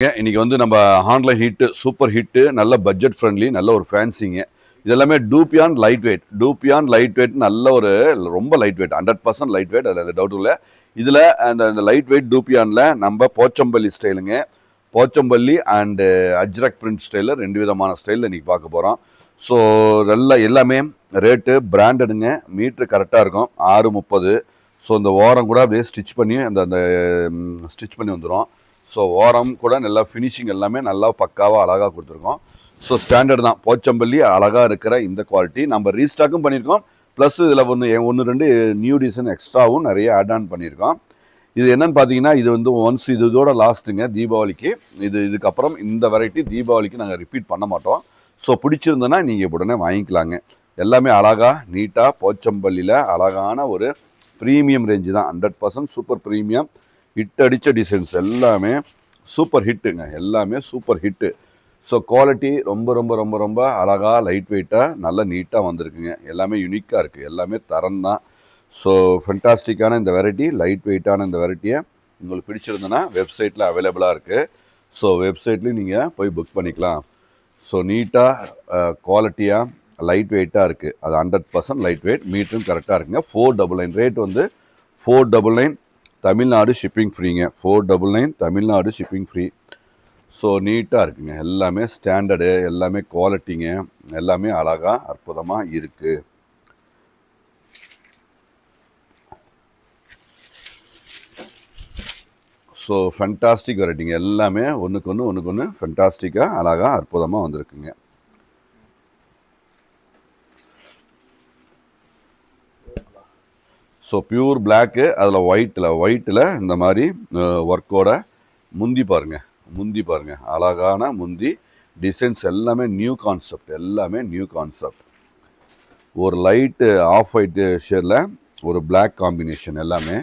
இன்னைக்கு வந்து நம்ம ஆன்லைன் ஹிட் சூப்பர் ஹிட் நல்ல பட்ஜெட் ஃப்ரெண்ட்லி நல்ல ஒரு ஃபேன்சிங்க இதெல்லாமே டூபியான் லைட் வெயிட் நல்ல ஒரு ரொம்ப லைட் வெயிட் 100% லைட் வெயிட் அதில் டவுட் இல்லை இதில் அந்த லைட் வெயிட் டூபியானில் நம்ம போச்சம்பள்ளி ஸ்டைலுங்க போச்சம்பள்ளி அண்டு அஜ்ரக் பிரிண்ட் ஸ்டைலில் 2 விதமான ஸ்டைலில் இன்றைக்கி பார்க்க போகிறோம். ஸோ எல்லாமே ரேட்டு பிராண்டடுங்க மீட்ரு கரெக்டாக இருக்கும் 630. ஸோ இந்த ஓரம் கூட அப்படியே ஸ்டிச் பண்ணி அந்த ஸ்டிச் பண்ணி வந்துடும். ஸோ ஓரம் கூட நல்லா ஃபினிஷிங் எல்லாமே நல்லா பக்காவாக அழகாக கொடுத்துருக்கோம். ஸோ ஸ்டாண்டர்ட் தான் போச்சம்பள்ளி அழகாக இருக்கிற இந்த குவாலிட்டி நம்ம ரீஸ்டாக்கும் பண்ணியிருக்கோம். ப்ளஸ் இதில் ஒன்று ரெண்டு நியூ டிசைன் எக்ஸ்ட்ராவும் நிறைய ஆட் ஆன் பண்ணியிருக்கோம். இது என்னன்னு பார்த்தீங்கன்னா இது வந்து ஒன்ஸ் இதோட லாஸ்ட்டுங்க தீபாவளிக்கு. இதுக்கப்புறம் இந்த வெரைட்டி தீபாவளிக்கு நாங்கள் ரிப்பீட் பண்ண மாட்டோம். ஸோ பிடிச்சிருந்தோன்னா நீங்கள் உடனே வாங்கிக்கலாங்க. எல்லாமே அழகாக நீட்டாக போச்சம்பள்ளியில் அழகான ஒரு ப்ரீமியம் ரேஞ்சு தான். 100% சூப்பர் ப்ரீமியம் ஹிட் அடித்த டிசைன்ஸ் எல்லாமே சூப்பர் ஹிட்டுங்க. எல்லாமே சூப்பர் ஹிட்டு. ஸோ குவாலிட்டி ரொம்ப ரொம்ப ரொம்ப ரொம்ப அழகாக லைட் வெயிட்டாக நல்லா நீட்டாக வந்திருக்குங்க. எல்லாமே யூனிக்காக இருக்குது. எல்லாமே தரம் தான். ஸோ ஃபென்டாஸ்டிக்கான இந்த வெரைட்டி லைட் வெயிட்டான இந்த வெரைட்டியை உங்களுக்கு பிடிச்சிருந்ததுன்னா வெப்சைட்டில் அவைலபிளாக இருக்குது. ஸோ வெப்சைட்லேயும் நீங்கள் போய் புக் பண்ணிக்கலாம். ஸோ நீட்டாக குவாலிட்டியாக லைட் வெயிட்டாக இருக்குது. அது 100% லைட் வெயிட் மீட்டரும் கரெக்டாக இருக்குங்க. 499 ரேட் வந்து 499 தமிழ்நாடு ஷிப்பிங் ஃப்ரீங்க. 499 தமிழ்நாடு ஷிப்பிங் ஃப்ரீ. ஸோ நீட்டாக இருக்குங்க. எல்லாமே ஸ்டாண்டர்டு எல்லாமே குவாலிட்டிங்க எல்லாமே அழகாக அற்புதமாக இருக்குது. ஸோ ஃபென்டாஸ்டிக் வெரைட்டிங்க. எல்லாமே ஒன்றுக்கு ஒன்று ஃபென்டாஸ்டிக்காக அழகாக அற்புதமாக வந்திருக்குங்க. ஸோ பியூர் பிளாக்கு அதில் ஒயிட்டில் இந்த மாதிரி ஒர்க்கோட முந்தி பாருங்கள் அழகான முந்தி டிசைன்ஸ் எல்லாமே நியூ கான்செப்ட். ஒரு லைட்டு ஆஃப் ஒயிட்டு ஷேடில் ஒரு பிளாக் காம்பினேஷன் எல்லாமே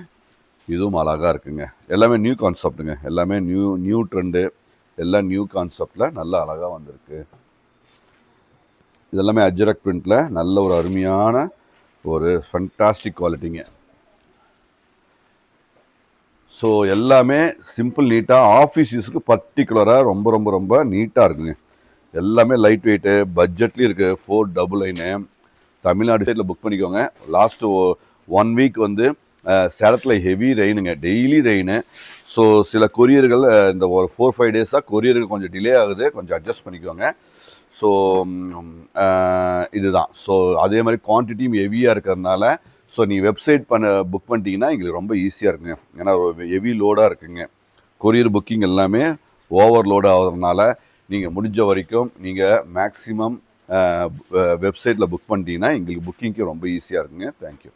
இதுவும் அழகாக இருக்குங்க. எல்லாமே நியூ கான்செப்ட்டுங்க. எல்லாமே நியூ ட்ரெண்டு எல்லாம் நியூ கான்செப்டில் நல்லா அழகாக வந்திருக்கு. இதெல்லாமே அஜ்ரக் பிரிண்டில் நல்ல ஒரு அருமையான ஒரு ஃபென்டாஸ்டிக் குவாலிட்டிங்க. ஸோ எல்லாமே சிம்பிள் நீட்டாக ஆஃபீஸ் யூஸுக்கு பர்டிகுலராக ரொம்ப ரொம்ப ரொம்ப நீட்டாக இருக்குங்க. எல்லாமே லைட் வெயிட்டு பட்ஜெட்லேயும் இருக்குது. 499 தமிழ்நாடு சைடில் புக் பண்ணிக்கோங்க. லாஸ்ட்டு 1 வீக் வந்து சேலத்தில் ஹெவி ரெயினுங்க, டெய்லி ரெயினு. ஸோ சில கொரியர்கள் இந்த ஒரு 4-5 டேஸாக கொரியர்கள் கொஞ்சம் டிலே ஆகுது, கொஞ்சம் அட்ஜஸ்ட் பண்ணிக்கோங்க. ஸோ இதுதான். ஸோ அதே மாதிரி குவான்டிட்டியும் ஹெவியாக இருக்கிறதுனால ஸோ நீங்கள் வெப்சைட் புக் பண்ணிட்டீங்கன்னா எங்களுக்கு ரொம்ப ஈஸியாக இருக்குங்க. ஏன்னா ஹெவி லோடாக இருக்குங்க. கொரியர் புக்கிங் எல்லாமே ஓவர்லோடு ஆகிறதுனால நீங்கள் முடிஞ்ச வரைக்கும் நீங்கள் மேக்ஸிமம் வெப்சைட்டில் புக் பண்ணிட்டீங்கன்னா எங்களுக்கு புக்கிங்க்கு ரொம்ப ஈஸியாக இருக்குங்க. தேங்க்யூ.